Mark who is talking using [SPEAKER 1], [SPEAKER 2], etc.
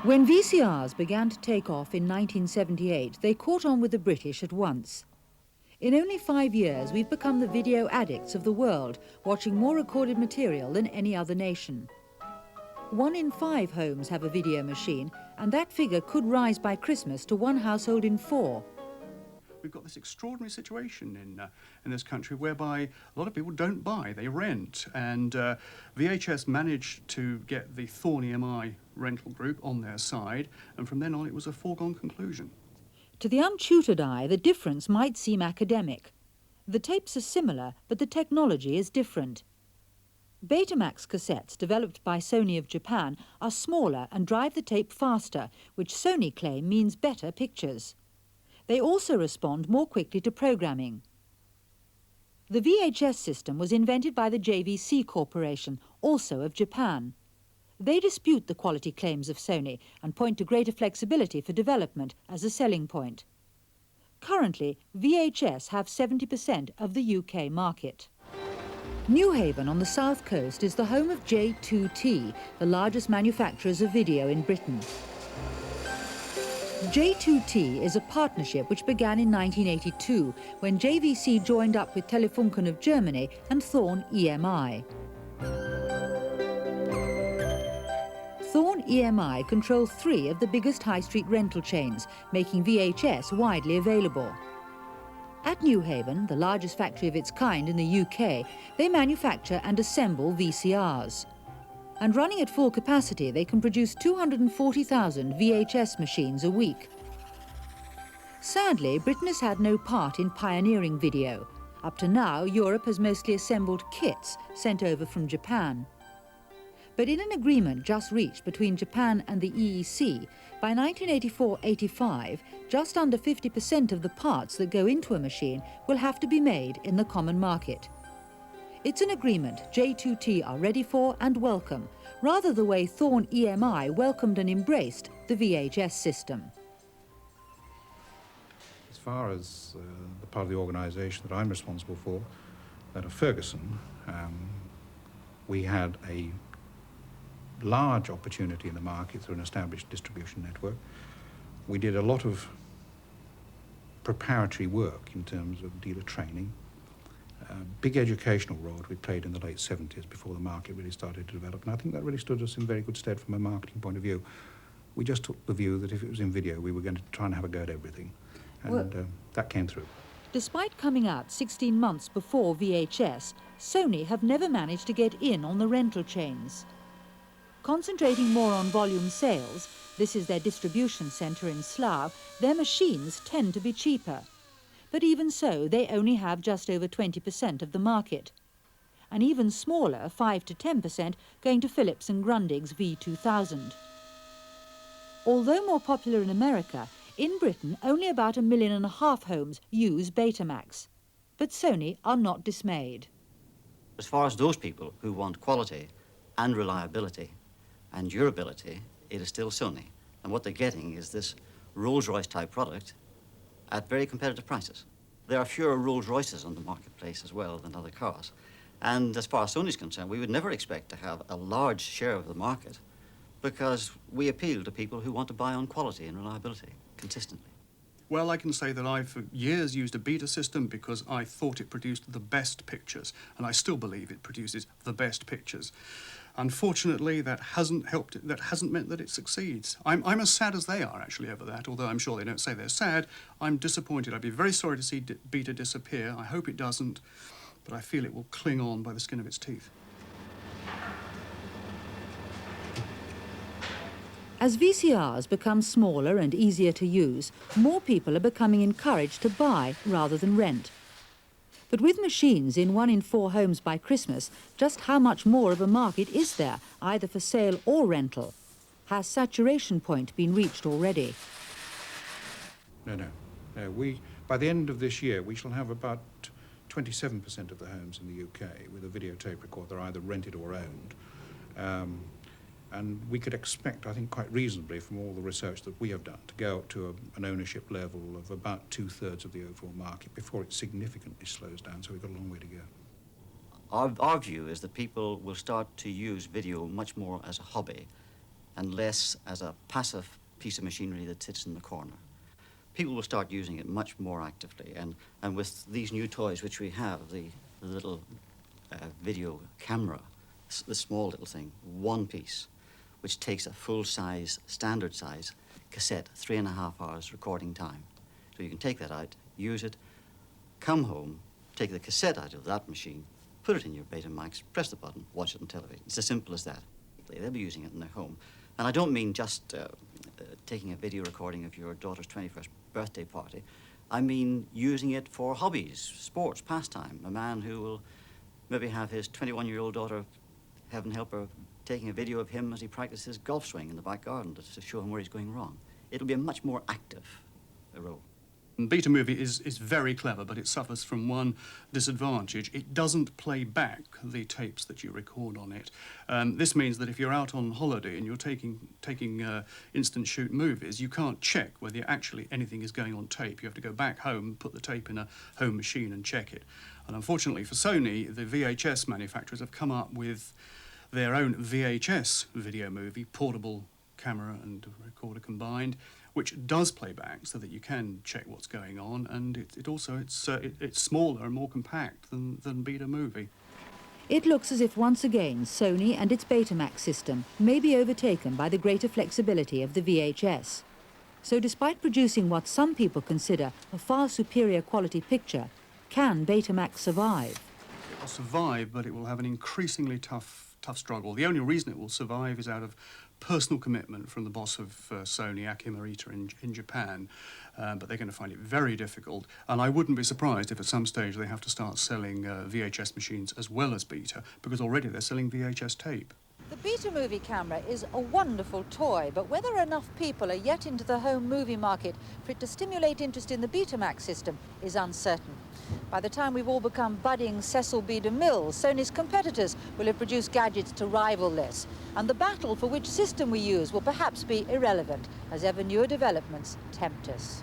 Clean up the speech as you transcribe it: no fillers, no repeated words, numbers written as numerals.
[SPEAKER 1] When VCRs began to take off in 1978, they caught on with the British at once. In only 5 years, we've become the video addicts of the world, watching more recorded material than any other nation. 1 in 5 homes have a video machine, and that figure could rise by Christmas to 1 household in 4.
[SPEAKER 2] We've got this extraordinary situation in this country whereby a lot of people don't buy, they rent. And VHS managed to get the Thorn EMI rental group on their side, and from then on it was a foregone conclusion.
[SPEAKER 1] To the untutored eye, the difference might seem academic. The tapes are similar, but the technology is different. Betamax cassettes, developed by Sony of Japan, are smaller and drive the tape faster, which Sony claim means better pictures. They also respond more quickly to programming. The VHS system was invented by the JVC Corporation, also of Japan. They dispute the quality claims of Sony and point to greater flexibility for development as a selling point. Currently, VHS have 70% of the UK market. Newhaven on the south coast is the home of J2T, the largest manufacturers of video in Britain. J2T is a partnership which began in 1982 when JVC joined up with Telefunken of Germany and Thorn EMI. Thorn EMI control 3 of the biggest high street rental chains, making VHS widely available. At Newhaven, the largest factory of its kind in the UK, they manufacture and assemble VCRs. And running at full capacity, they can produce 240,000 VHS machines a week. Sadly, Britain has had no part in pioneering video. Up to now, Europe has mostly assembled kits sent over from Japan. But in an agreement just reached between Japan and the EEC, by 1984-85, just under 50% of the parts that go into a machine will have to be made in the common market. It's an agreement J2T are ready for and welcome, rather the way Thorn EMI welcomed and embraced the VHS system.
[SPEAKER 3] As far as the part of the organisation that I'm responsible for, that of Ferguson, we had a large opportunity in the market through an established distribution network. We did a lot of preparatory work in terms of dealer training. Big educational role we played in the late 70s before the market really started to develop, and I think that really stood us in very good stead from a marketing point of view. We just took the view that if it was in video, we were going to try and have a go at everything, and that came through.
[SPEAKER 1] Despite coming out 16 months before VHS, Sony have never managed to get in on the rental chains. Concentrating more on volume sales, this is their distribution centre in Slough, their machines tend to be cheaper. But even so, they only have just over 20% of the market. An even smaller 5 to 10% going to Philips and Grundig's V2000. Although more popular in America, in Britain only about 1.5 million homes use Betamax. But Sony are not dismayed.
[SPEAKER 4] As far as those people who want quality and reliability and durability, it is still Sony. And what they're getting is this Rolls-Royce type product at very competitive prices. There are fewer Rolls-Royces on the marketplace as well than other cars. And as far as Sony's concerned, we would never expect to have a large share of the market because we appeal to people who want to buy on quality and reliability consistently.
[SPEAKER 2] Well, I can say that I've for years used a beta system because I thought it produced the best pictures, and I still believe it produces the best pictures. Unfortunately, that hasn't meant that it succeeds. I'm as sad as they are, actually, over that, although I'm sure they don't say they're sad. I'm disappointed. I'd be very sorry to see beta disappear. I hope it doesn't, but I feel it will cling on by the skin of its teeth.
[SPEAKER 1] As VCRs become smaller and easier to use, more people are becoming encouraged to buy rather than rent. But with machines in 1 in 4 homes by Christmas, just how much more of a market is there, either for sale or rental? Has saturation point been reached already?
[SPEAKER 3] No. By the end of this year, we shall have about 27% of the homes in the UK with a videotape recorder either rented or owned. And we could expect, I think, quite reasonably from all the research that we have done to go up to an ownership level of about 2/3 of the overall market before it significantly slows down, so we've got a long way to go.
[SPEAKER 4] Our view is that people will start to use video much more as a hobby and less as a passive piece of machinery that sits in the corner. People will start using it much more actively, and with these new toys which we have, the little video camera, the small little thing, one piece, which takes a full-size, standard-size cassette, 3.5 hours recording time. So you can take that out, use it, come home, take the cassette out of that machine, put it in your Betamax, press the button, watch it on television. It's as simple as that. They'll be using it in their home. And I don't mean just taking a video recording of your daughter's 21st birthday party. I mean using it for hobbies, sports, pastime. A man who will maybe have his 21-year-old daughter, heaven help her, taking a video of him as he practices golf swing in the back garden to show him where he's going wrong. It'll be a much more active role.
[SPEAKER 2] Betamovie is very clever, but it suffers from one disadvantage. It doesn't play back the tapes that you record on it. This means that if you're out on holiday and you're taking instant shoot movies, you can't check whether actually anything is going on tape. You have to go back home, put the tape in a home machine and check it. And unfortunately for Sony, the VHS manufacturers have come up with their own VHS video movie, portable camera and recorder combined, which does play back so that you can check what's going on, and it's smaller and more compact than Betamovie.
[SPEAKER 1] It looks as if once again Sony and its Betamax system may be overtaken by the greater flexibility of the VHS. So despite producing what some people consider a far superior quality picture, can Betamax survive?
[SPEAKER 2] It will survive, but it will have an increasingly tough struggle. The only reason it will survive is out of personal commitment from the boss of Sony, Aki Morita, in Japan, but they're going to find it very difficult. And I wouldn't be surprised if at some stage they have to start selling VHS machines as well as Beta, because already they're selling VHS tape.
[SPEAKER 1] The Betamovie camera is a wonderful toy, but whether enough people are yet into the home movie market for it to stimulate interest in the Betamax system is uncertain. By the time we've all become budding Cecil B. DeMille, Sony's competitors will have produced gadgets to rival this, and the battle for which system we use will perhaps be irrelevant as ever newer developments tempt us.